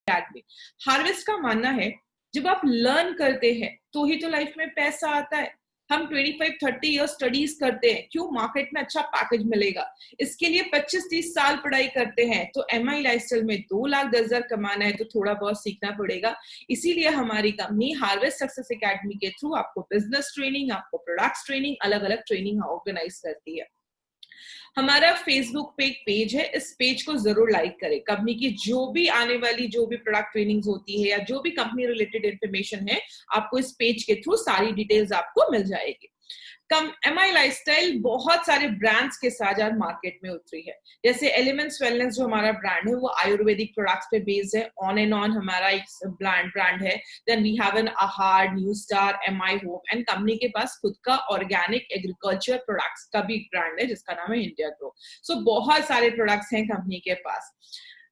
Academy. Harvest का मानना है जब आप लर्न करते हैं तो ही तो लाइफ में पैसा आता है। हम 25-30 ईयर्स स्टडीज करते हैं, क्यों? मार्केट में अच्छा पैकेज मिलेगा। इसके लिए 25-30 साल पढ़ाई करते हैं, तो MI लाइफस्टाइल में 2,10,000 कमाना है तो थोड़ा बहुत सीखना पड़ेगा। इसीलिए हमारी कंपनी हार्वेस्ट सक्सेस एकेडमी के थ्रू आपको बिजनेस ट्रेनिंग, आपको प्रोडक्ट्स ट्रेनिंग, अलग अलग ट्रेनिंग ऑर्गेनाइज करती है। हमारा फेसबुक पे एक पेज है, इस पेज को जरूर लाइक करें। कंपनी की जो भी आने वाली जो भी प्रोडक्ट ट्रेनिंग्स होती है या जो भी कंपनी रिलेटेड इंफॉर्मेशन है, आपको इस पेज के थ्रू सारी डिटेल्स आपको मिल जाएगी। MI लाइफस्टाइल बहुत सारे ब्रांड्स के साथ आज मार्केट में उतरी है। जैसे एलिमेंट्स वेलनेस जो हमारा ब्रांड है वो आयुर्वेदिक प्रोडक्ट्स पे बेस्ड है। ऑन एंड ऑन हमारा एक ब्रांड है। देन वी हैव एन आहार, new star, MI hope and company के पास खुद का ऑर्गेनिक एग्रीकल्चर प्रोडक्ट्स का भी ब्रांड है जिसका नाम है इंडिया ग्रो। सो बहुत सारे प्रोडक्ट्स हैं कंपनी के पास।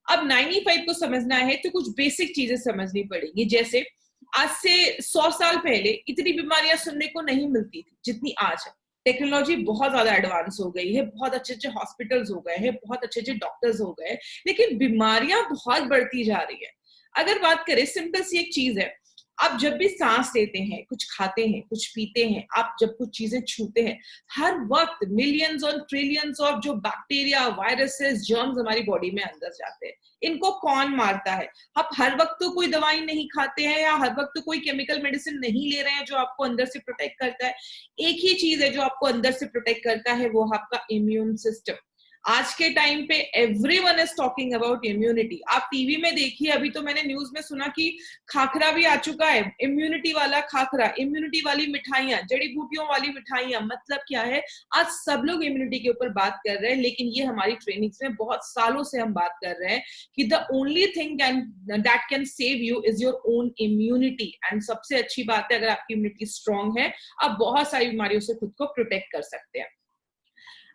अब 95 को समझना है तो कुछ बेसिक चीजें समझनी पड़ेगी। जैसे आज से 100 साल पहले इतनी बीमारियां सुनने को नहीं मिलती थी जितनी आज है। टेक्नोलॉजी बहुत ज्यादा एडवांस हो गई है, बहुत अच्छे अच्छे हॉस्पिटल्स हो गए हैं, बहुत अच्छे अच्छे डॉक्टर्स हो गए, लेकिन बीमारियां बहुत बढ़ती जा रही है। अगर बात करें, सिंपल सी एक चीज है, आप जब भी सांस लेते हैं, कुछ खाते हैं, कुछ पीते हैं, आप जब कुछ चीजें छूते हैं, हर वक्त मिलियंस और ट्रिलियंस ऑफ जो बैक्टीरिया, वायरसेस, जर्म्स हमारी बॉडी में अंदर जाते हैं। इनको कौन मारता है? आप हर वक्त तो कोई दवाई नहीं खाते हैं या हर वक्त तो कोई केमिकल मेडिसिन नहीं ले रहे हैं जो आपको अंदर से प्रोटेक्ट करता है। एक ही चीज है जो आपको अंदर से प्रोटेक्ट करता है, वो आपका इम्यून सिस्टम। आज के टाइम पे everyone is talking about immunity. आप टीवी में देखिए, अभी तो मैंने न्यूज में सुना कि खाखरा भी आ चुका है, इम्यूनिटी वाला खाखरा, इम्यूनिटी वाली मिठाइयां, जड़ी बूटियों वाली मिठाइयां। मतलब क्या है, आज सब लोग इम्यूनिटी के ऊपर बात कर रहे हैं, लेकिन ये हमारी ट्रेनिंग्स में बहुत सालों से हम बात कर रहे हैं कि the only thing that can save you is your own immunity. And सबसे अच्छी बात है, अगर आपकी इम्यूनिटी स्ट्रांग है, आप बहुत सारी बीमारियों से खुद को प्रोटेक्ट कर सकते हैं।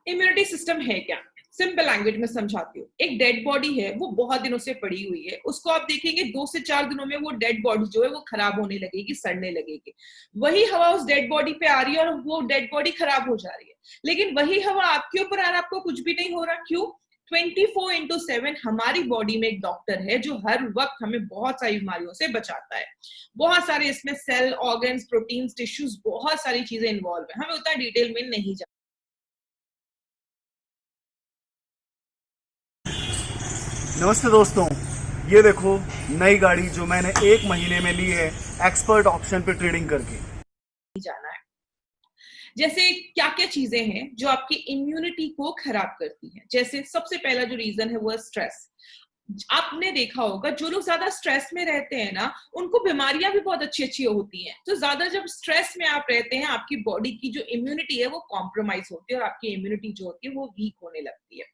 इम्यूनिटी सिस्टम है क्या? सिंपल लैंग्वेज में समझाती हूँ। एक डेड बॉडी है, वो बहुत दिनों से पड़ी हुई है, उसको आप देखेंगे 2 से 4 दिनों में वो डेड बॉडी जो है वो खराब होने लगेगी, सड़ने लगेगी। वही हवा उस डेड बॉडी पे आ रही है और वो डेड बॉडी खराब हो जा रही है, लेकिन वही हवा आपके ऊपर आ रहा है, आपको कुछ भी नहीं हो रहा। क्यों? 24/7 हमारी बॉडी में एक डॉक्टर है जो हर वक्त हमें बहुत सारी बीमारियों से बचाता है। बहुत सारे इसमें सेल, ऑर्गन्स, प्रोटीन्स, टिश्यूज, बहुत सारी चीजें इन्वॉल्व है, हमें उतना डिटेल में नहीं जाना। नमस्ते दोस्तों, ये देखो नई गाड़ी जो मैंने 1 महीने में ली है एक्सपर्ट ऑप्शन पे ट्रेडिंग करके। जाना है। जैसे क्या क्या चीजें हैं जो आपकी इम्यूनिटी को खराब करती हैं। जैसे सबसे पहला जो रीजन है वो है स्ट्रेस। आपने देखा होगा जो लोग ज्यादा स्ट्रेस में रहते हैं ना, उनको बीमारियां भी बहुत अच्छी अच्छी होती हैं। तो ज्यादा जब स्ट्रेस में आप रहते हैं, आपकी बॉडी की जो इम्यूनिटी है वो कॉम्प्रोमाइज होती है और आपकी इम्यूनिटी जो होती है वो वीक होने लगती है।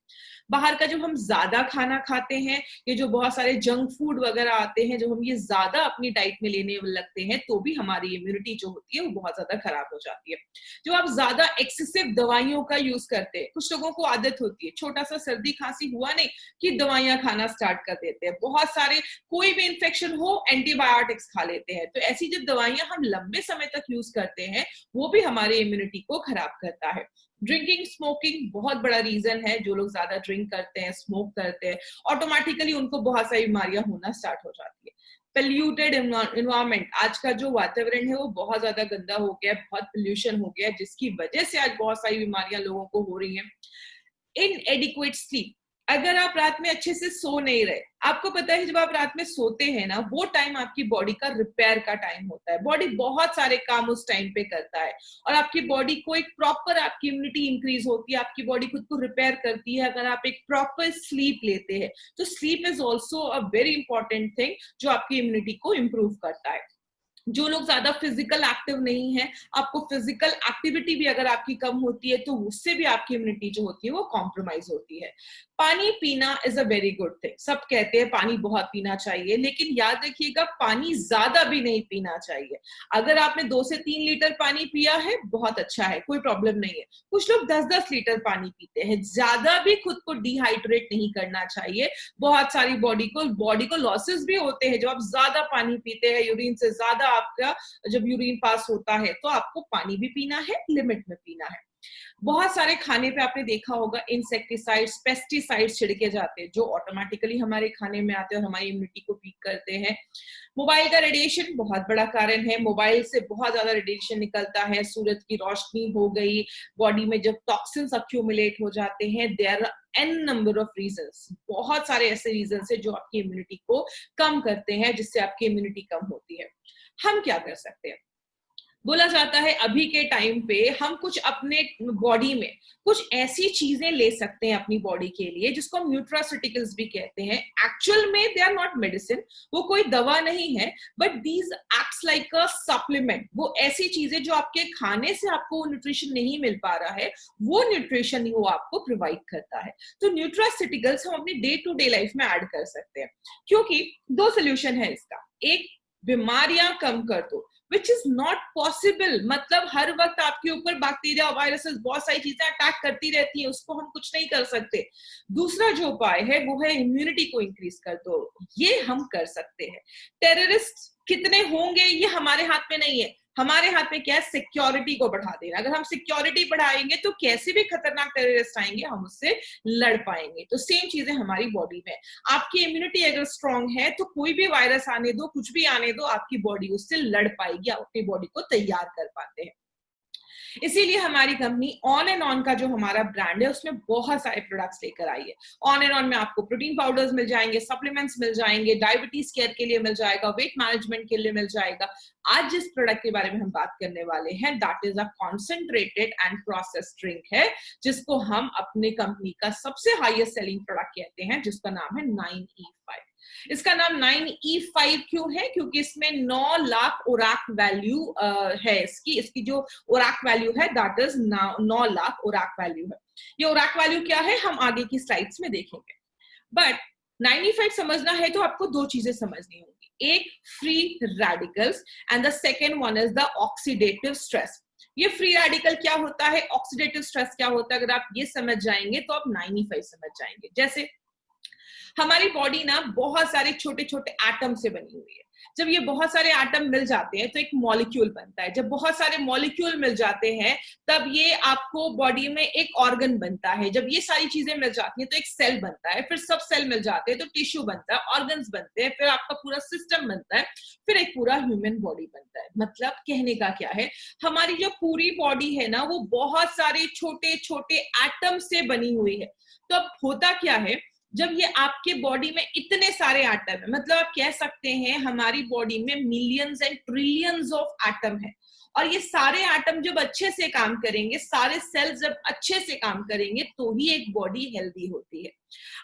बाहर का जब हम ज्यादा खाना खाते हैं, ये जो बहुत सारे जंक फूड वगैरह आते हैं, जो हम ये ज्यादा अपनी डाइट में लेने लगते हैं, तो भी हमारी इम्यूनिटी जो होती है वो बहुत ज्यादा खराब हो जाती है। जो आप ज्यादा एक्सेसिव दवाइयों का यूज करते हैं, कुछ लोगों को आदत होती है, छोटा सा सर्दी खांसी हुआ नहीं कि दवाइयां खाना स्टार्ट कर देते हैं। बहुत सारे, कोई भी इन्फेक्शन हो, एंटीबायोटिक्स खा लेते हैं। तो ऐसी जब दवाइयां हम लंबे समय तक यूज करते हैं, वो भी हमारी इम्यूनिटी को खराब करता है। ड्रिंकिंग, स्मोकिंग बहुत बड़ा रीजन है। जो लोग ज्यादा ड्रिंक करते हैं, स्मोक करते हैं, ऑटोमेटिकली उनको बहुत सारी बीमारियां होना स्टार्ट हो जाती है। पोल्यूटेड एनवायरमेंट, आज का जो वातावरण है वो बहुत ज्यादा गंदा हो गया है, बहुत पोल्यूशन हो गया है, जिसकी वजह से आज बहुत सारी बीमारियां लोगों को हो रही हैं। इनएडिक्वेट स्लीप, अगर आप रात में अच्छे से सो नहीं रहे, आपको पता है जब आप रात में सोते हैं ना, वो टाइम आपकी बॉडी का रिपेयर का टाइम होता है। बॉडी बहुत सारे काम उस टाइम पे करता है और आपकी बॉडी को एक प्रॉपर, आपकी इम्यूनिटी इंक्रीज होती है, आपकी बॉडी खुद को रिपेयर करती है अगर आप एक प्रॉपर स्लीप लेते हैं। तो sleep is also a very important thing जो आपकी इम्यूनिटी को इम्प्रूव करता है। जो लोग ज्यादा फिजिकल एक्टिव नहीं है, आपको फिजिकल एक्टिविटी भी अगर आपकी कम होती है, तो उससे भी आपकी इम्यूनिटी जो होती है वो कॉम्प्रोमाइज होती है। पानी पीना is a very good thing. सब कहते हैं पानी बहुत पीना चाहिए, लेकिन याद रखिएगा पानी ज्यादा भी नहीं पीना चाहिए। अगर आपने 2 से 3 लीटर पानी पिया है, बहुत अच्छा है, कोई प्रॉब्लम नहीं है। कुछ लोग 10-10 लीटर पानी पीते हैं। ज्यादा भी खुद को डिहाइड्रेट नहीं करना चाहिए। बहुत सारी बॉडी को लॉसेस भी होते हैं जब आप ज्यादा पानी पीते हैं। यूरिन से ज्यादा आपका जब यूरिन पास होता है, तो आपको पानी भी पीना है, लिमिट में पीना है। बहुत सारे खाने पे आपने देखा होगा इंसेक्टिसाइड्स, पेस्टिसाइड्स छिड़के जाते हैं जो ऑटोमेटिकली हमारे खाने में आते हैं और हमारी इम्यूनिटी को वीक करते हैं। मोबाइल का रेडिएशन बहुत बड़ा कारण है, मोबाइल से बहुत ज्यादा रेडिएशन निकलता है, सूरज की रोशनी हो गई, बॉडी में जब टॉक्सिन्स अक्यूमुलेट हो जाते हैं, there are an number of reasons, बहुत सारे ऐसे रीजंस है जो आपकी इम्यूनिटी को कम करते हैं, जिससे आपकी इम्यूनिटी कम होती है। हम क्या कर सकते हैं? बोला जाता है अभी के टाइम पे हम कुछ अपने बॉडी में कुछ ऐसी चीजें ले सकते हैं अपनी बॉडी के लिए जिसको हम न्यूट्रास्यूटिकल्स भी कहते हैं। एक्चुअल में दे आर नॉट मेडिसिन, वो कोई दवा नहीं है, but these acts like a supplement. वो ऐसी चीजें जो आपके खाने से आपको न्यूट्रिशन नहीं मिल पा रहा है, वो न्यूट्रिशन वो आपको प्रोवाइड करता है। तो न्यूट्रास्यूटिकल्स हम अपनी डे टू डे लाइफ में ऐड कर सकते हैं, क्योंकि दो सोल्यूशन है इसका। एक, बीमारियां कम कर दो, विच इज नॉट पॉसिबल। मतलब हर वक्त आपके ऊपर बैक्टीरिया, वायरसेस, बहुत सारी चीजें अटैक करती रहती हैं, उसको हम कुछ नहीं कर सकते। दूसरा जो उपाय है वो है इम्यूनिटी को इंक्रीज कर दो, ये हम कर सकते हैं। टेररिस्ट कितने होंगे ये हमारे हाथ में नहीं है, हमारे हाथ में क्या है? सिक्योरिटी को बढ़ा देना। अगर हम सिक्योरिटी बढ़ाएंगे तो कैसे भी खतरनाक टेररिस्ट आएंगे हम उससे लड़ पाएंगे। तो सेम चीजें हमारी बॉडी में, आपकी इम्यूनिटी अगर स्ट्रांग है तो कोई भी वायरस आने दो, कुछ भी आने दो, आपकी बॉडी उससे लड़ पाएगी, आप अपनी बॉडी को तैयार कर पाते हैं। इसीलिए हमारी कंपनी ऑन एंड ऑन का जो हमारा ब्रांड है उसमें बहुत सारे प्रोडक्ट्स लेकर आई है। ऑन एंड ऑन में आपको प्रोटीन पाउडर्स मिल जाएंगे, सप्लीमेंट्स मिल जाएंगे, डायबिटीज केयर के लिए मिल जाएगा, वेट मैनेजमेंट के लिए मिल जाएगा। आज जिस प्रोडक्ट के बारे में हम बात करने वाले हैं that is a concentrated and processed drink है, जिसको हम अपनी कंपनी का सबसे हाईएस्ट सेलिंग प्रोडक्ट कहते हैं, जिसका नाम है 9E5। इसका नाम 9E5 क्यों है? क्योंकि इसमें 9 लाख ओराक वैल्यू है। इसकी जो ओराक वैल्यू है दैट इज 9 लाख ओराक वैल्यू है। ये ओराक वैल्यू क्या है हम आगे की स्लाइड्स में देखेंगे। बट 9E5 समझना है तो आपको दो चीजें समझनी होंगी, एक free radicals and the second one is the oxidative stress. ये फ्री रेडिकल क्या होता है, ऑक्सीडेटिव स्ट्रेस क्या होता है, अगर आप ये समझ जाएंगे तो आप 9E5 समझ जाएंगे। जैसे हमारी बॉडी ना बहुत सारे छोटे छोटे एटम से बनी हुई है। जब ये बहुत सारे एटम मिल जाते हैं तो एक मॉलिक्यूल बनता है। जब बहुत सारे मॉलिक्यूल मिल जाते हैं तब ये आपको बॉडी में एक ऑर्गन बनता है। जब ये सारी चीजें मिल जाती हैं तो एक सेल बनता है, फिर सब सेल मिल जाते हैं तो टिश्यू बनता है, ऑर्गन्स बनते हैं, फिर आपका पूरा सिस्टम बनता है, फिर एक पूरा ह्यूमन बॉडी बनता है। मतलब कहने का क्या है, हमारी जो पूरी बॉडी है ना वो बहुत सारे छोटे छोटे एटम से बनी हुई है। तो अब होता क्या है, जब ये आपके बॉडी में इतने सारे एटम है, मतलब आप कह सकते हैं हमारी बॉडी में millions and trillions of atom है, और ये सारे एटम जब अच्छे से काम करेंगे, सारे सेल्स जब अच्छे से काम करेंगे तो ही एक बॉडी हेल्दी होती है।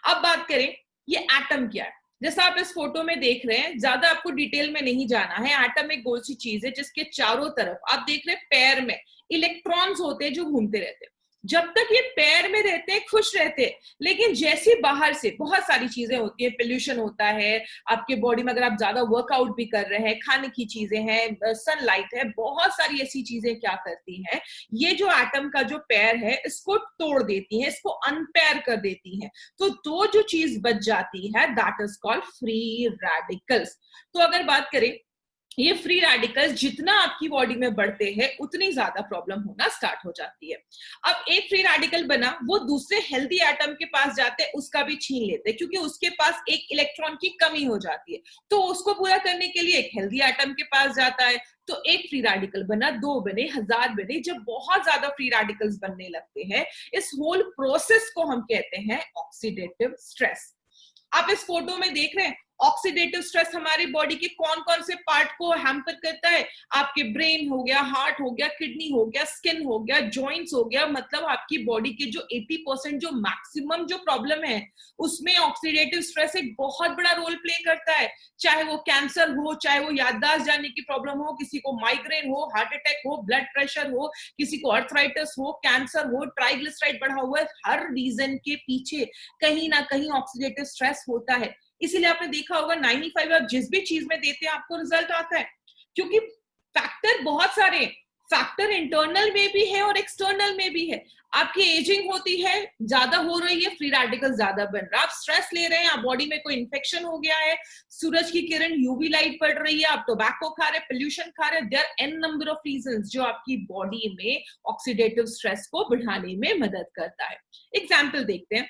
अब बात करें ये एटम क्या है। जैसा आप इस फोटो में देख रहे हैं, ज्यादा आपको डिटेल में नहीं जाना है। एटम एक गोल सी चीज है जिसके चारों तरफ आप देख रहे हैं पैर में इलेक्ट्रॉन्स होते हैं जो घूमते रहते हैं। जब तक ये पैर में रहते हैं खुश रहते हैं, लेकिन जैसे बाहर से बहुत सारी चीजें होती है, पोल्यूशन होता है आपके बॉडी में, अगर आप ज्यादा वर्कआउट भी कर रहे हैं, खाने की चीजें हैं, सनलाइट है, बहुत सारी ऐसी चीजें क्या करती हैं, ये जो एटम का जो पैर है इसको तोड़ देती है, इसको अनपेयर कर देती है। तो दो जो चीज बच जाती है that is called free radicals. तो अगर बात करें, ये फ्री रेडिकल्स जितना आपकी बॉडी में बढ़ते हैं उतनी ज्यादा प्रॉब्लम होना स्टार्ट हो जाती है। अब एक फ्री रेडिकल बना, वो दूसरे हेल्दी एटम के पास जाते हैं, उसका भी छीन लेते हैं, क्योंकि उसके पास एक इलेक्ट्रॉन की कमी हो जाती है, तो उसको पूरा करने के लिए एक हेल्दी एटम के पास जाता है। तो एक फ्री रेडिकल बना, 2 बने, 1000 बने। जब बहुत ज्यादा फ्री रेडिकल्स बनने लगते हैं, इस होल प्रोसेस को हम कहते हैं ऑक्सीडेटिव स्ट्रेस। आप इस फोटो में देख रहे हैं ऑक्सीडेटिव स्ट्रेस हमारी बॉडी के कौन कौन से पार्ट को हैम्पर करता है। आपके ब्रेन हो गया, हार्ट हो गया, किडनी हो गया, स्किन हो गया, जॉइंट्स हो गया। मतलब आपकी बॉडी के जो 80% जो मैक्सिमम जो प्रॉब्लम है उसमें ऑक्सीडेटिव स्ट्रेस एक बहुत बड़ा रोल प्ले करता है। चाहे वो कैंसर हो, चाहे वो याददाश्त जाने की प्रॉब्लम हो, किसी को माइग्रेन हो, हार्ट अटैक हो, ब्लड प्रेशर हो, किसी को अर्थराइटिस हो, कैंसर हो, ट्राइग्लिसराइड बढ़ा हुआ है, हर रीजन के पीछे कहीं ना कहीं ऑक्सीडेटिव स्ट्रेस होता है। इसीलिए आपने देखा होगा 9E5 आप जिस भी चीज में देते हैं आपको रिजल्ट आता है, क्योंकि फैक्टर बहुत सारे हैं। फैक्टर इंटरनल में भी है और एक्सटर्नल में भी है। आपकी एजिंग होती है, ज्यादा हो रही है, फ्री रेडिकल ज्यादा बन रहा है, आप स्ट्रेस ले रहे हैं, आप बॉडी में कोई इन्फेक्शन हो गया है, सूरज की किरण यूवी लाइट पड़ रही है, आप टोबैको खा रहे हैं, पोल्यूशन खा रहे हैं, there are an number of reasons जो आपकी बॉडी में ऑक्सीडेटिव स्ट्रेस को बढ़ाने में मदद करता है। एग्जाम्पल देखते हैं।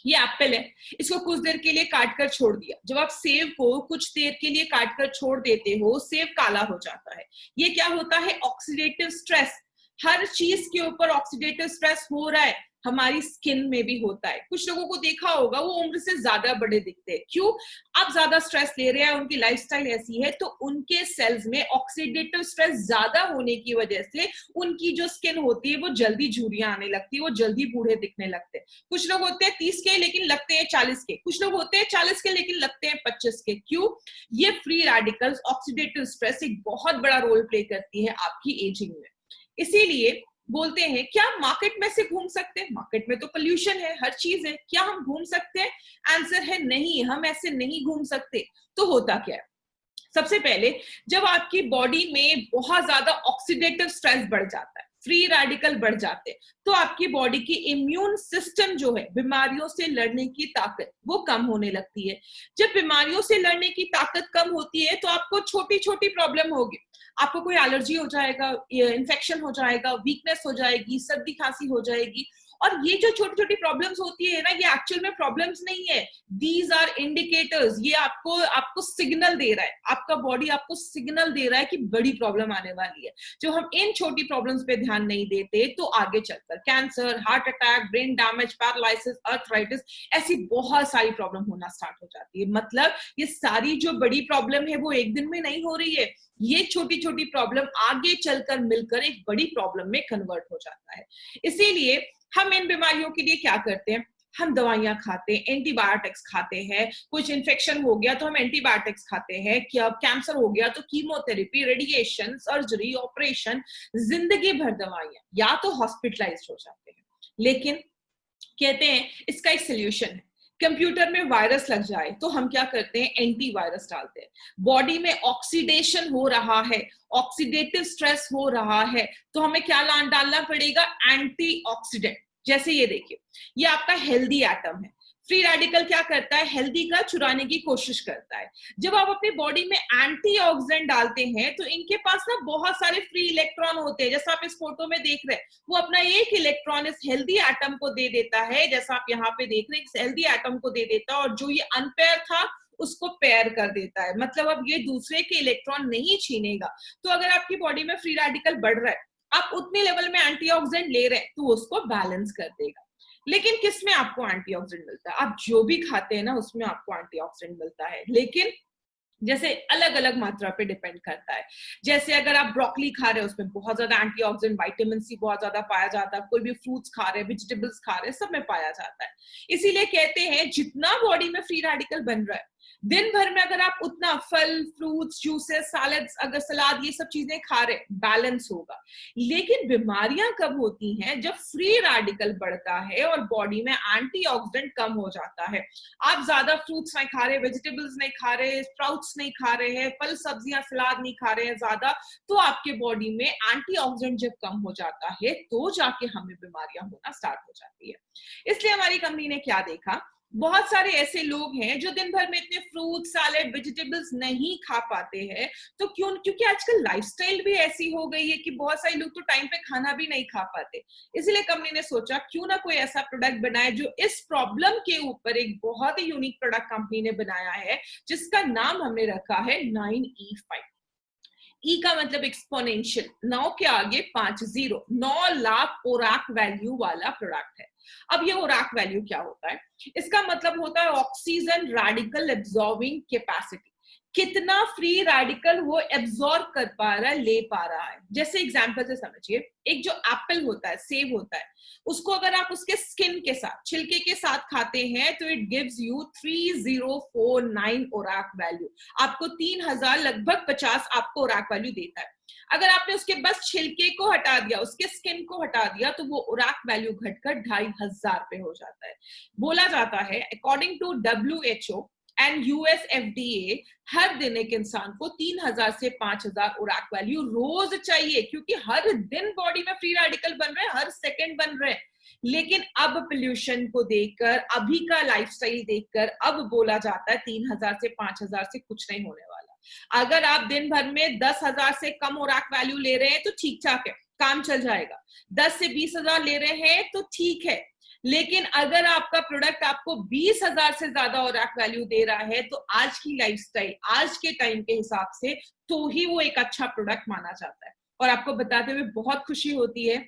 ये एप्पल है, इसको कुछ देर के लिए काट कर छोड़ दिया। जब आप सेब को कुछ देर के लिए काट कर छोड़ देते हो, सेब काला हो जाता है। ये क्या होता है? Oxidative stress. हर चीज के ऊपर ऑक्सीडेटिव स्ट्रेस हो रहा है, हमारी स्किन में भी होता है। कुछ लोगों को देखा होगा वो उम्र से ज्यादा बड़े दिखते हैं, क्यों? आप ज्यादा स्ट्रेस ले रहे हैं, उनकी लाइफस्टाइल ऐसी है, तो उनके सेल्स में ऑक्सीडेटिव स्ट्रेस ज्यादा होने की वजह से उनकी जो स्किन होती है वो जल्दी झुर्रियां आने लगती है, वो जल्दी बूढ़े दिखने लगते हैं। कुछ लोग होते हैं 30 के लेकिन लगते हैं 40 के, कुछ लोग होते हैं 40 के लेकिन लगते हैं 25 के। क्यों? ये फ्री रेडिकल्स, ऑक्सीडेटिव स्ट्रेस एक बहुत बड़ा रोल प्ले करती है आपकी एजिंग में। इसीलिए बोलते हैं क्या हम मार्केट में से घूम सकते हैं? मार्केट में तो पोल्यूशन है, हर चीज है, क्या हम घूम सकते हैं? आंसर है नहीं, हम ऐसे नहीं घूम सकते। तो होता क्या है? सबसे पहले जब आपकी बॉडी में बहुत ज्यादा ऑक्सीडेटिव स्ट्रेस बढ़ जाता है, फ्री रेडिकल बढ़ जाते हैं, तो आपकी बॉडी की इम्यून सिस्टम जो है, बीमारियों से लड़ने की ताकत, वो कम होने लगती है। जब बीमारियों से लड़ने की ताकत कम होती है तो आपको छोटी छोटी प्रॉब्लम होगी, आपको कोई एलर्जी हो जाएगा, इन्फेक्शन हो जाएगा, वीकनेस हो जाएगी, सर्दी खांसी हो जाएगी। और ये जो छोटी छोटी प्रॉब्लम्स होती है ना, ये एक्चुअल में प्रॉब्लम्स नहीं है, दीज आर इंडिकेटर्स। ये आपको सिग्नल दे रहा है, आपका बॉडी आपको सिग्नल दे रहा है कि बड़ी प्रॉब्लम आने वाली है। जो हम इन छोटी प्रॉब्लम्स पे ध्यान नहीं देते तो आगे चलकर cancer, heart attack, brain damage, paralysis, arthritis, ऐसी बहुत सारी प्रॉब्लम होना स्टार्ट हो जाती है। मतलब ये सारी जो बड़ी प्रॉब्लम है वो एक दिन में नहीं हो रही है, ये छोटी छोटी प्रॉब्लम आगे चलकर मिलकर एक बड़ी प्रॉब्लम में कन्वर्ट हो जाता है। इसीलिए हम इन बीमारियों के लिए क्या करते हैं? हम दवाइयां खाते हैं, एंटीबायोटिक्स खाते हैं। कुछ इन्फेक्शन हो गया तो हम एंटीबायोटिक्स खाते हैं, क्या कैंसर हो गया तो कीमोथेरेपी, रेडिएशन, सर्जरी, ऑपरेशन, जिंदगी भर दवाइयां, या तो हॉस्पिटलाइज हो जाते हैं। लेकिन कहते हैं इसका एक सोल्यूशन है। कंप्यूटर में वायरस लग जाए तो हम क्या करते हैं? एंटीवायरस डालते हैं। बॉडी में ऑक्सीडेशन हो रहा है, ऑक्सीडेटिव स्ट्रेस हो रहा है, तो हमें क्या डालना पड़ेगा? एंटीऑक्सीडेंट। जैसे ये देखिए, ये आपका हेल्दी एटम है। फ्री रेडिकल क्या करता है? हेल्दी का चुराने की कोशिश करता है। जब आप अपनी बॉडी में एंटीऑक्सीडेंट डालते हैं तो इनके पास ना बहुत सारे फ्री इलेक्ट्रॉन होते हैं, जैसा आप इस फोटो में देख रहे हैं। वो अपना एक इलेक्ट्रॉन इस हेल्दी एटम को दे देता है, जैसा आप यहाँ पे देख रहे हैं, इस हेल्दी एटम को दे देता है, और जो ये अनपेयर था उसको पेयर कर देता है। मतलब अब ये दूसरे के इलेक्ट्रॉन नहीं छीनेगा। तो अगर आपकी बॉडी में फ्री रेडिकल बढ़ रहा है, आप उतने लेवल में एंटीऑक्सीडेंट ले रहे हैं, तो उसको बैलेंस कर देगा। लेकिन किस में आपको एंटीऑक्सीडेंट मिलता है? आप जो भी खाते हैं ना उसमें आपको एंटीऑक्सीडेंट मिलता है, लेकिन जैसे अलग अलग मात्रा पे डिपेंड करता है। जैसे अगर आप ब्रोकली खा रहे हैं उसमें बहुत ज्यादा एंटीऑक्सीडेंट, विटामिन सी बहुत ज्यादा पाया जाता है। कोई भी फ्रूट्स खा रहे हैं, वेजिटेबल्स खा रहे हैं, सब में पाया जाता है। इसीलिए कहते हैं जितना बॉडी में फ्री रेडिकल बन रहा है, दिन भर में अगर आप उतना फल, फ्रूट्स, जूसेस, सैलड्स, अगर सलाद, ये सब चीजें खा रहे, बैलेंस होगा। लेकिन बीमारियां कब होती हैं? जब फ्री रेडिकल बढ़ता है और बॉडी में एंटीऑक्सीडेंट कम हो जाता है। आप ज्यादा फ्रूट्स नहीं खा रहे, वेजिटेबल्स नहीं खा रहे, स्प्राउट्स नहीं खा रहे हैं, फल, सब्जियां, सलाद नहीं खा रहे हैं ज्यादा, तो आपके बॉडी में एंटीऑक्सीडेंट जब कम हो जाता है तो जाके हमें बीमारियां होना स्टार्ट हो जाती है। इसलिए हमारी कंपनी ने क्या देखा, बहुत सारे ऐसे लोग हैं जो दिन भर में इतने फ्रूट, सैलेड, वेजिटेबल्स नहीं खा पाते हैं। तो क्योंकि आजकल लाइफस्टाइल भी ऐसी हो गई है कि बहुत सारे लोग तो टाइम पे खाना भी नहीं खा पाते। इसलिए कंपनी ने सोचा क्यों ना कोई ऐसा प्रोडक्ट बनाए जो इस प्रॉब्लम के ऊपर एक बहुत ही यूनिक प्रोडक्ट कंपनी ने बनाया है, जिसका नाम हमने रखा है 9E5। ई का मतलब एक्सपोनेंशियल, 9 के आगे 5 0, 9 लाख ओराक वैल्यू वाला प्रोडक्ट है। अब ये ओराक वैल्यू क्या होता है? इसका मतलब होता है ऑक्सीजन रेडिकल एब्जॉर्बिंग कैपेसिटी। कितना फ्री रेडिकल वो एब्जॉर्ब कर पा रहा है, ले पा रहा है। जैसे एग्जांपल से समझिए, एक जो एप्पल होता है, सेब होता है, उसको अगर आप उसके स्किन के साथ, छिलके के साथ खाते हैं तो इट गिव्स यू 3049 ओराक वैल्यू। आपको 3000 लगभग 50 आपको ओराक वैल्यू देता है। अगर आपने उसके बस छिलके को हटा दिया, उसके स्किन को हटा दिया, तो वो ओराक वैल्यू घटकर 2500 पे हो जाता है। बोला जाता है according to WHO, and US FDA हर दिन एक इंसान को 3000 से 5000 ओराक वैल्यू रोज चाहिए, क्योंकि हर दिन बॉडी में फ्री रेडिकल बन रहे हैं, हर सेकंड बन रहे हैं। लेकिन अब पोल्यूशन को देखकर, अभी का लाइफस्टाइल देखकर अब बोला जाता है 3000 से 5000 से कुछ नहीं होने वाला। अगर आप दिन भर में 10,000 से कम ओराक वैल्यू ले रहे हैं तो ठीक ठाक है, काम चल जाएगा। 10 से 20,000 ले रहे हैं तो ठीक है, लेकिन अगर आपका प्रोडक्ट आपको 20,000 से ज्यादा ओराक वैल्यू दे रहा है तो आज की लाइफस्टाइल, आज के टाइम के हिसाब से तो ही वो एक अच्छा प्रोडक्ट माना जाता है। और आपको बताते हुए बहुत खुशी होती है,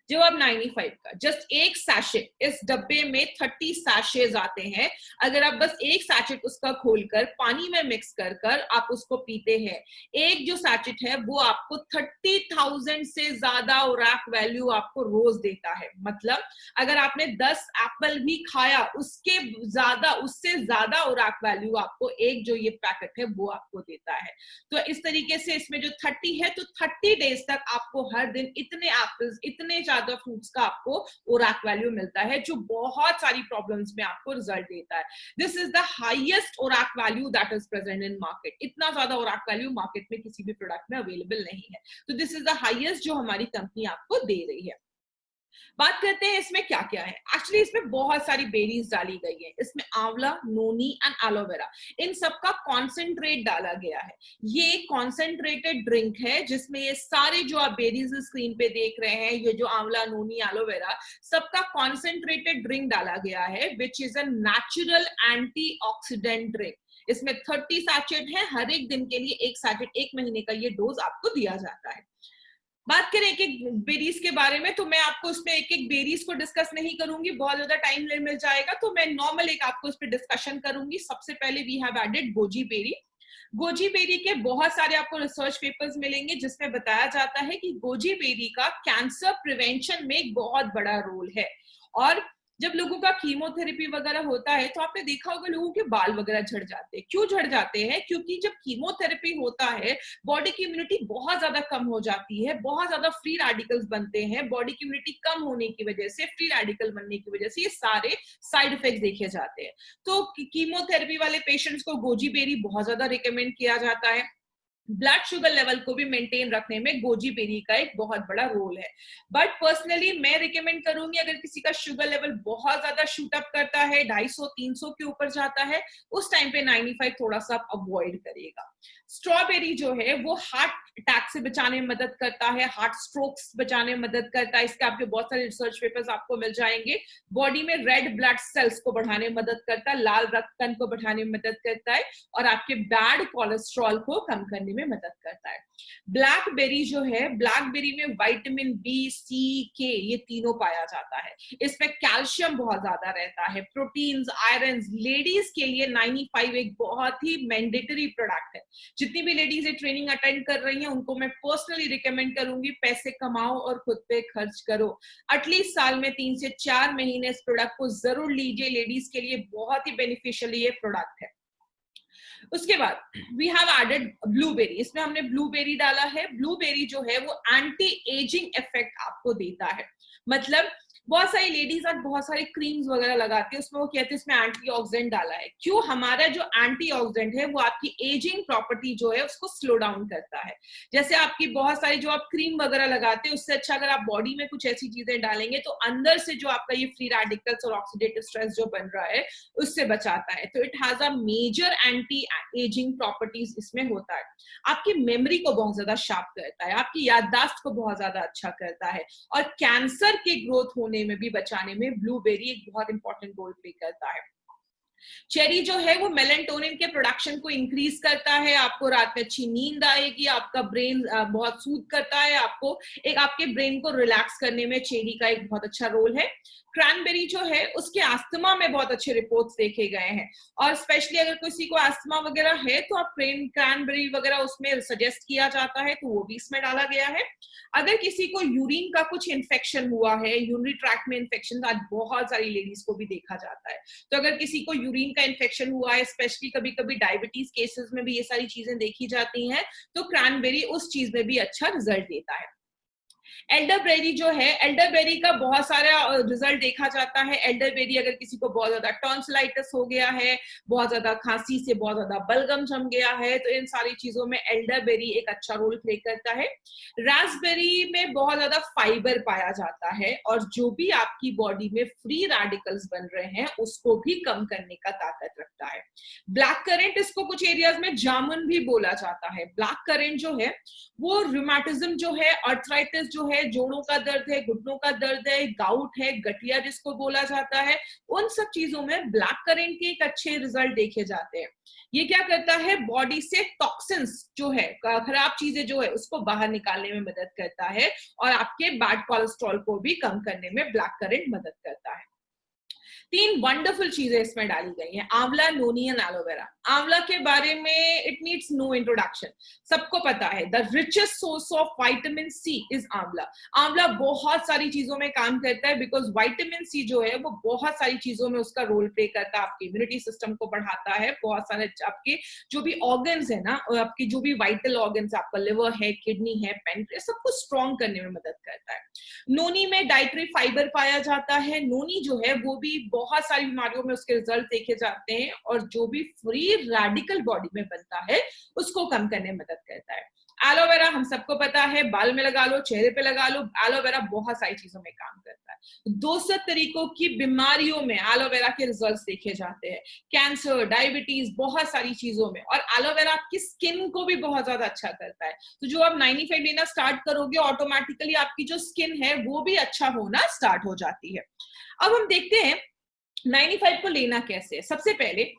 जो अब 95 का जस्ट एक सैशेट, इस डब्बे में 30 सैशेज आते हैं, अगर आप बस एक सैचेट उसका खोलकर पानी में मिक्स कर कर आप उसको पीते हैं, एक जो सैचेट है वो आपको 30,000 से ज्यादा ओराक वैल्यू आपको रोज देता है। मतलब अगर आपने 10 एप्पल भी खाया उससे ज्यादा ओराक वैल्यू आपको एक जो ये पैकेट है वो आपको देता है। तो इस तरीके से इसमें जो 30 है तो 30 डेज तक आपको हर दिन इतने एप्पल्स, इतने ज्यादा फ्रूट्स का आपको ओराक वैल्यू मिलता है, जो बहुत सारी प्रॉब्लम्स में आपको रिजल्ट देता है। This is the highest ORAC value that is present in market. इतना ज्यादा ओराक वैल्यू मार्केट में किसी भी प्रोडक्ट में अवेलेबल नहीं है। तो दिस इज द हाईएस्ट जो हमारी कंपनी आपको दे रही है। बात करते हैं इसमें क्या क्या है। एक्चुअली इसमें बहुत सारी बेरीज डाली गई है, इसमें आंवला, नोनी एंड एलोवेरा, इन सबका कॉन्सेंट्रेट डाला गया है। ये एक कॉन्सेंट्रेटेड ड्रिंक है जिसमें ये सारे जो आप बेरीज स्क्रीन पे देख रहे हैं, ये जो आंवला, नोनी, एलोवेरा, सबका कॉन्सेंट्रेटेड ड्रिंक डाला गया है, which is a natural antioxidant drink. इसमें 30 सैचेट है, हर एक दिन के लिए एक सैचेट, एक महीने का ये डोज आपको दिया जाता है। बात करें एक एक बेरीज के बारे में, तो मैं आपको इसमें एक एक बेरीज को डिस्कस नहीं करूंगी, बहुत ज्यादा टाइम मिल जाएगा, तो मैं नॉर्मल एक आपको इस पे डिस्कशन करूंगी। सबसे पहले we have added goji berry. Goji berry के बहुत सारे आपको रिसर्च पेपर्स मिलेंगे जिसमें बताया जाता है कि गोजी बेरी का कैंसर प्रिवेंशन में एक बहुत बड़ा रोल है। और जब लोगों का कीमोथेरेपी वगैरह होता है तो आपने देखा होगा लोगों के बाल वगैरह झड़ जाते हैं। क्यों झड़ जाते हैं? क्योंकि जब कीमोथेरेपी होता है बॉडी की इम्यूनिटी बहुत ज्यादा कम हो जाती है, बहुत ज्यादा फ्री रेडिकल्स बनते हैं। बॉडी की इम्यूनिटी कम होने की वजह से, फ्री रेडिकल बनने की वजह से ये सारे साइड इफेक्ट्स देखे जाते हैं। तो कीमोथेरेपी वाले पेशेंट्स को गोजी बेरी बहुत ज्यादा रिकमेंड किया जाता है। ब्लड शुगर लेवल को भी मेंटेन रखने में गोजी बेरी का एक बहुत बड़ा रोल है। बट पर्सनली मैं रिकमेंड करूंगी, अगर किसी का शुगर लेवल बहुत ज्यादा शूट अप करता है, 250-300 के ऊपर जाता है, उस टाइम पे 95 थोड़ा सा अवॉइड करिएगा। स्ट्रॉबेरी जो है वो हार्ट अटैक से बचाने में मदद करता है, हार्ट स्ट्रोक्स बचाने में मदद करता है। इसके आपके बहुत सारे रिसर्च पेपर्स आपको मिल जाएंगे। बॉडी में रेड ब्लड सेल्स को बढ़ाने में मदद करता है, लाल रक्त कण को बढ़ाने में मदद करता है, और आपके बैड कोलेस्ट्रॉल को कम करने में मदद करता है। ब्लैकबेरी जो है, ब्लैकबेरी में विटामिन बी, सी, के, ये तीनों पाया जाता है। इसमें कैल्शियम बहुत ज्यादा रहता है, प्रोटीन्स, आयरन। लेडीज के लिए 95 एक बहुत ही मैंडेटरी प्रोडक्ट है। जितनी भी लेडीज ये ट्रेनिंग अटेंड कर रही हैं उनको मैं पर्सनली रिकमेंड करूंगी, पैसे कमाओ और खुद पे खर्च करो। एटलीस्ट साल में 3 से 4 महीने इस प्रोडक्ट को जरूर लीजिए, लेडीज के लिए बहुत ही बेनिफिशियल ये प्रोडक्ट है। उसके बाद वी हैव एडेड ब्लूबेरी। इसमें हमने ब्लूबेरी डाला है। ब्लूबेरी जो है वो एंटी एजिंग इफेक्ट आपको देता है। मतलब बहुत सारी लेडीज आज बहुत सारी क्रीम्स वगैरह लगाती है, उसमें वो कहते हैं इसमें एंटीऑक्सीडेंट डाला है। क्यों? हमारा जो एंटीऑक्सीडेंट है वो आपकी एजिंग प्रॉपर्टी जो है उसको स्लो डाउन करता है। जैसे आपकी बहुत सारी जो आप क्रीम वगैरह लगाते हैं, उससे अच्छा अगर आप बॉडी में कुछ ऐसी चीजें डालेंगे तो अंदर से जो आपका ये फ्री रेडिकल्स और ऑक्सीडेटिव स्ट्रेस जो बन रहा है उससे बचाता है। तो it has a major anti ageing properties इसमें होता है। आपकी मेमोरी को बहुत ज्यादा शार्प करता है, आपकी याददाश्त को बहुत ज्यादा अच्छा करता है, और कैंसर के ग्रोथ होने में भी बचाने में ब्लूबेरी एक बहुत इंपॉर्टेंट रोल प्ले करता है। चेरी जो है वो मेलेटोनिन के प्रोडक्शन को इंक्रीज करता है, आपको रात में अच्छी नींद आएगी, आपका ब्रेन बहुत सूद करता है, आपके ब्रेन को रिलैक्स करने में चेरी का एक बहुत अच्छा रोल है। क्रैनबेरी जो है उसके अस्थमा में बहुत अच्छे रिपोर्ट्स देखे गए हैं, और स्पेशली अगर किसी को अस्थमा वगैरह है तो आप क्रैनबेरी वगैरह उसमें सजेस्ट किया जाता है, तो वो भी इसमें डाला गया है। अगर किसी को यूरिन का कुछ इन्फेक्शन हुआ है, यूरिनरी ट्रैक्ट में इन्फेक्शन आज बहुत सारी लेडीज को भी देखा जाता है, तो अगर किसी को यूरिन का इन्फेक्शन हुआ है, स्पेशली कभी कभी डायबिटीज केसेस में भी ये सारी चीजें देखी जाती हैं, तो क्रैनबेरी उस चीज में भी अच्छा रिजल्ट देता है। एल्डरबेरी जो है, एल्डरबेरी का बहुत सारा रिजल्ट देखा जाता है। एल्डरबेरी अगर किसी को बहुत ज्यादा टॉन्सिलाइटिस हो गया है, बहुत ज्यादा खांसी से बहुत ज्यादा बलगम जम गया है, तो इन सारी चीजों में एल्डरबेरी एक अच्छा रोल प्ले करता है। रास्पबेरी में बहुत ज्यादा फाइबर पाया जाता है और जो भी आपकी बॉडी में फ्री रेडिकल्स बन रहे हैं उसको भी कम करने का ताकत रखता है। ब्लैक करेंट, इसको कुछ एरियाज में जामुन भी बोला जाता है। ब्लैक करेंट जो है वो रूमेटिज्म जो है, अर्थराइटिस जो है, जोड़ों का दर्द है, घुटनों का दर्द है, गाउट है, गठिया जिसको बोला जाता है, उन सब चीजों में ब्लैक करेंट के एक अच्छे रिजल्ट देखे जाते हैं। ये क्या करता है, बॉडी से टॉक्सिन्स जो है, खराब चीजें जो है, उसको बाहर निकालने में मदद करता है और आपके बैड कोलेस्ट्रॉल को भी कम करने में ब्लैक करेंट मदद करता है। 3 वंडरफुल चीजें इसमें डाली गई हैं, आंवला, नोनी एंड एलोवेरा। आंवला के बारे में इट नीड्स नो इंट्रोडक्शन, सबको पता है the richest source of vitamin C is amla. आंवला बहुत सारी चीजों में काम करता है बिकॉज विटामिन सी जो है वो बहुत सारी चीजों में उसका रोल प्ले करता है। आपके इम्यूनिटी सिस्टम को बढ़ाता है, बहुत सारे आपके जो भी ऑर्गन्स है ना, आपकी जो भी वाइटल ऑर्गन्स, आपका लिवर है, किडनी है, पेनक्रियास, सबको स्ट्रॉन्ग करने में मदद करता है। नोनी में डाइटरी फाइबर पाया जाता है। नोनी जो है वो भी बहुत सारी बीमारियों में उसके रिजल्ट देखे जाते हैं और जो भी फ्री रेडिकल बॉडी में बनता है उसको कम करने में मदद करता है। एलोवेरा हम सबको पता है, बाल में लगा लो, चेहरे पे लगा लो, एलोवेरा बहुत सारी चीजों में काम करता है। 200 तरीकों की बीमारियों में एलोवेरा के रिजल्ट्स देखे जाते हैं, कैंसर, डायबिटीज, बहुत सारी चीजों में। और एलोवेरा आपकी स्किन को भी बहुत ज्यादा अच्छा करता है। तो जो आप 95 लेना स्टार्ट करोगे, ऑटोमेटिकली आपकी जो स्किन है वो भी अच्छा होना स्टार्ट हो जाती है। अब हम देखते हैं 95 को लेना कैसे है। सबसे पहले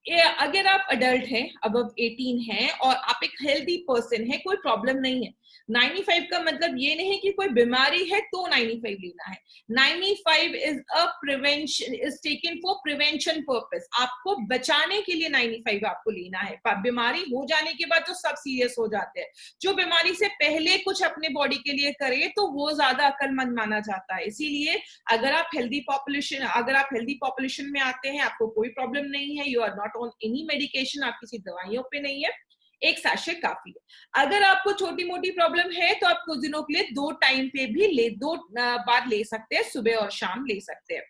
अगर आप अडल्ट हैं, अब 18 हैं और आप एक हेल्दी पर्सन है, कोई प्रॉब्लम नहीं है, 95 का मतलब ये नहीं कि कोई बीमारी है तो 95 लेना है। 95 is a prevention, is taken for prevention purpose. आपको बचाने के लिए 95 आपको लेना है। बीमारी हो जाने के बाद तो सब सीरियस हो जाते हैं। जो बीमारी से पहले कुछ अपने बॉडी के लिए करे तो वो ज्यादा अक्लमंद माना जाता है। इसीलिए अगर आप हेल्दी पॉपुलेशन में आते हैं, आपको कोई प्रॉब्लम नहीं है, you are not on any medication, आप किसी दवाइयों पे नहीं है, एक सैशे काफी है। अगर आपको छोटी मोटी प्रॉब्लम है तो आप कुछ दिनों के लिए 2 टाइम पे भी दो बार ले सकते हैं, सुबह और शाम ले सकते हैं।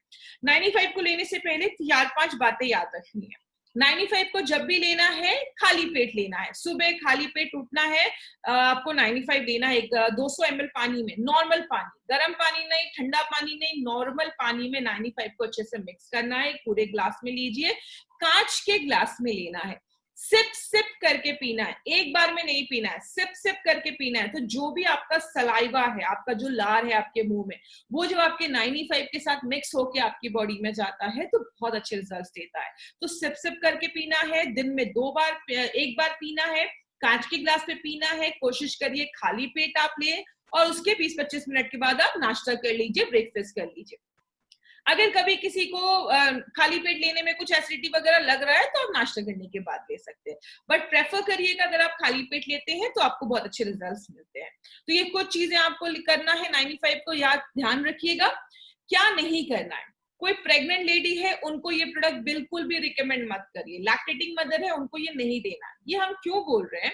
95 को लेने से पहले 4-5 बातें याद रखनी है। 95 को जब भी लेना है खाली पेट लेना है, सुबह खाली पेट उठना है। आपको 95 लेना है 200 ml पानी में, नॉर्मल पानी, गर्म पानी नहीं, ठंडा पानी नहीं, नॉर्मल पानी में 95 को अच्छे से मिक्स करना है। पूरे ग्लास में लीजिए, कांच के ग्लास में लेना है, सिप सिप करके पीना है, एक बार में नहीं पीना है, सिप सिप करके पीना है। तो जो भी आपका सलाइवा है, आपका जो लार है आपके मुंह में, वो जब आपके 95 के साथ मिक्स होके आपकी बॉडी में जाता है तो बहुत अच्छे रिजल्ट देता है। तो सिप सिप करके पीना है, दिन में 2 बार, एक बार पीना है, कांच के ग्लास में पीना है। कोशिश करिए खाली पेट आप लें और उसके 20-25 मिनट के बाद आप नाश्ता कर लीजिए, ब्रेकफास्ट कर लीजिए। अगर कभी किसी को खाली पेट लेने में कुछ एसिडिटी वगैरह लग रहा है तो आप नाश्ता करने के बाद ले सकते हैं, बट प्रेफर करिएगा अगर आप खाली पेट लेते हैं तो आपको बहुत अच्छे रिजल्ट्स मिलते हैं। तो ये कुछ चीजें आपको करना है, 95 को याद ध्यान रखिएगा। क्या नहीं करना है, कोई प्रेग्नेंट लेडी है उनको ये प्रोडक्ट बिल्कुल भी रिकमेंड मत करिए। लैक्टेटिंग मदर है उनको ये नहीं देना है। ये हम क्यों बोल रहे हैं,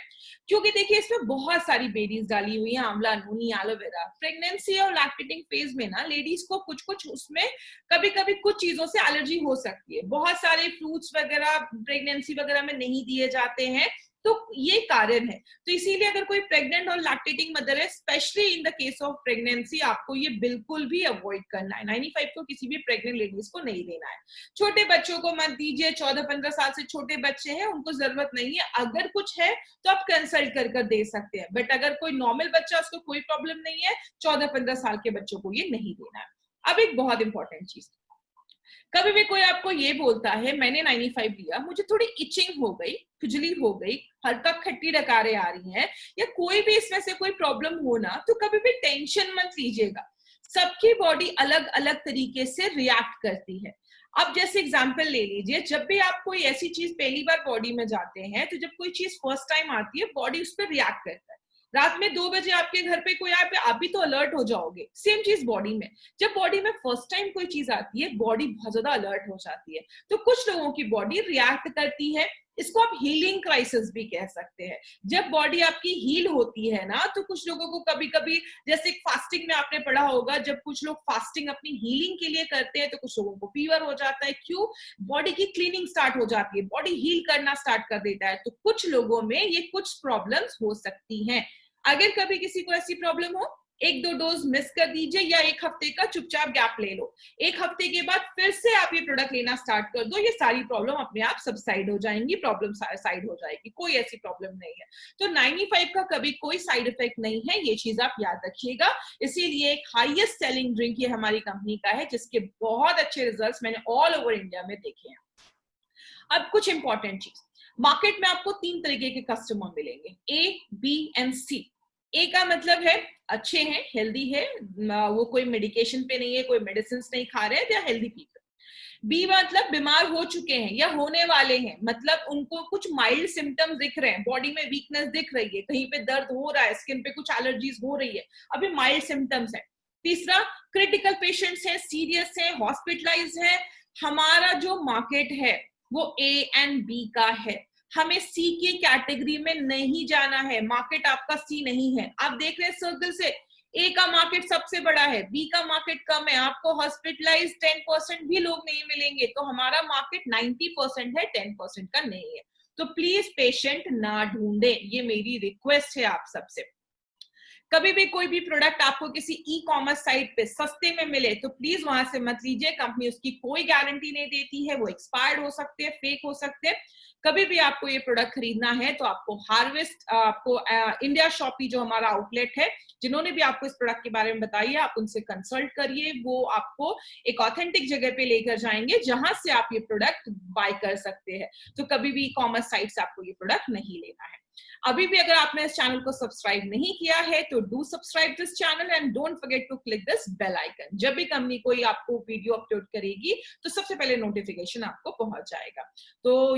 क्योंकि देखिए इसमें बहुत सारी बेरीज डाली हुई है, आंवला, नोनी, एलोवेरा। प्रेगनेंसी और लैक्टेटिंग फेज में ना लेडीज को कुछ उसमें कभी कभी कुछ चीजों से एलर्जी हो सकती है। बहुत सारे फ्रूट्स वगैरह प्रेगनेंसी वगैरह में नहीं दिए जाते हैं, तो ये कारण है। तो इसीलिए अगर कोई प्रेग्नेंट और लैक्टेटिंग मदर है, specially in the case of pregnancy, आपको ये बिल्कुल भी अवॉइड करना है। 95 को किसी भी प्रेग्नेंट लेडीज को नहीं देना है। छोटे बच्चों को मत दीजिए, 14-15 साल से छोटे बच्चे हैं उनको जरूरत नहीं है। अगर कुछ है तो आप कंसल्ट कर दे सकते हैं, बट अगर कोई नॉर्मल बच्चा, उसको कोई प्रॉब्लम नहीं है, 14-15 साल के बच्चों को ये नहीं देना है। अब एक बहुत इंपॉर्टेंट चीज, कभी भी कोई आपको ये बोलता है मैंने 95 लिया, मुझे थोड़ी इचिंग हो गई, खुजली हो गई, हल्का खट्टी डकारें आ रही हैं, या कोई भी इसमें से कोई प्रॉब्लम हो ना, तो कभी भी टेंशन मत लीजिएगा। सबकी बॉडी अलग अलग तरीके से रिएक्ट करती है। अब जैसे एग्जांपल ले लीजिए, जब भी आप कोई ऐसी चीज पहली बार बॉडी में जाते हैं, तो जब कोई चीज फर्स्ट टाइम आती है बॉडी उस पर रिएक्ट करता है। रात में 2 बजे आपके घर पे कोई आए पे आप भी तो अलर्ट हो जाओगे। सेम चीज बॉडी में, जब बॉडी में फर्स्ट टाइम कोई चीज आती है बॉडी बहुत ज्यादा अलर्ट हो जाती है। तो कुछ लोगों की बॉडी रिएक्ट करती है, इसको आप हीलिंग क्राइसिस भी कह सकते हैं। जब बॉडी आपकी हील होती है ना, तो कुछ लोगों को कभी कभी, जैसे फास्टिंग में आपने पढ़ा होगा, जब कुछ लोग फास्टिंग अपनी हीलिंग के लिए करते हैं तो कुछ लोगों को फीवर हो जाता है। क्यों? बॉडी की क्लीनिंग स्टार्ट हो जाती है, बॉडी हील करना स्टार्ट कर देता है। तो कुछ लोगों में ये कुछ प्रॉब्लम्स हो सकती हैं। अगर कभी किसी को ऐसी प्रॉब्लम हो, 1-2 डोज मिस कर दीजिए या 1 हफ्ते का चुपचाप गैप ले लो। 1 हफ्ते के बाद फिर से आप ये प्रोडक्ट लेना स्टार्ट कर दो, ये सारी प्रॉब्लम अपने आप सबसाइड हो जाएंगी, प्रॉब्लम साइड हो जाएगी, कोई ऐसी प्रॉब्लम नहीं है। तो 95 का कभी कोई साइड इफेक्ट नहीं है, ये चीज आप याद रखिएगा। इसीलिए एक हाईएस्ट सेलिंग ड्रिंक ये हमारी कंपनी का है, जिसके बहुत अच्छे रिजल्ट्स मैंने ऑल ओवर इंडिया में देखे हैं। अब कुछ इंपॉर्टेंट चीज, मार्केट में आपको 3 तरीके के कस्टमर मिलेंगे, ए, बी एंड सी। ए का मतलब है अच्छे हैं, हेल्दी है, वो कोई मेडिकेशन पे नहीं है, कोई मेडिसिन नहीं खा रहे हैं, या हेल्दी पीपल। बी मतलब बीमार हो चुके हैं या होने वाले हैं, मतलब उनको कुछ माइल्ड सिम्टम्स दिख रहे हैं, बॉडी में वीकनेस दिख रही है, कहीं पे दर्द हो रहा है, स्किन पे कुछ एलर्जीज हो रही है, अभी माइल्ड सिम्टम्स है। तीसरा, क्रिटिकल पेशेंट्स हैं, सीरियस है, हॉस्पिटलाइज है। हमारा जो मार्केट है वो ए एंड बी का है, हमें सी की कैटेगरी में नहीं जाना है। मार्केट आपका सी नहीं है। आप देख रहे हैं सर्कल से, ए का मार्केट सबसे बड़ा है, बी का मार्केट कम है, आपको हॉस्पिटलाइज 10% भी लोग नहीं मिलेंगे। तो हमारा मार्केट 90% है, 10% का नहीं है। तो प्लीज पेशेंट ना ढूंढे, ये मेरी रिक्वेस्ट है आप सबसे। कभी भी कोई भी प्रोडक्ट आपको किसी ई कॉमर्स साइट पे सस्ते में मिले तो प्लीज वहां से मत लीजिए, कंपनी उसकी कोई गारंटी नहीं देती है, वो एक्सपायर्ड हो सकते हैं, फेक हो सकते हैं। कभी भी आपको ये प्रोडक्ट खरीदना है तो आपको हार्वेस्ट, आपको इंडिया शॉपी जो हमारा आउटलेट है, जिन्होंने भी आपको इस प्रोडक्ट के बारे में बताई है, आप उनसे कंसल्ट करिए, वो आपको एक ऑथेंटिक जगह पे लेकर जाएंगे जहां से आप ये प्रोडक्ट बाय कर सकते हैं। तो कभी भी ई कॉमर्स साइट से आपको ये प्रोडक्ट नहीं लेना है। अभी भी अगर आपने इस चैनल को सब्सक्राइब नहीं किया है तो do subscribe this channel and don't forget to click this bell icon. जब भी कंपनी कोई आपको वीडियो अपलोड करेगी तो सबसे पहले नोटिफिकेशन आपको पहुंच जाएगा। तो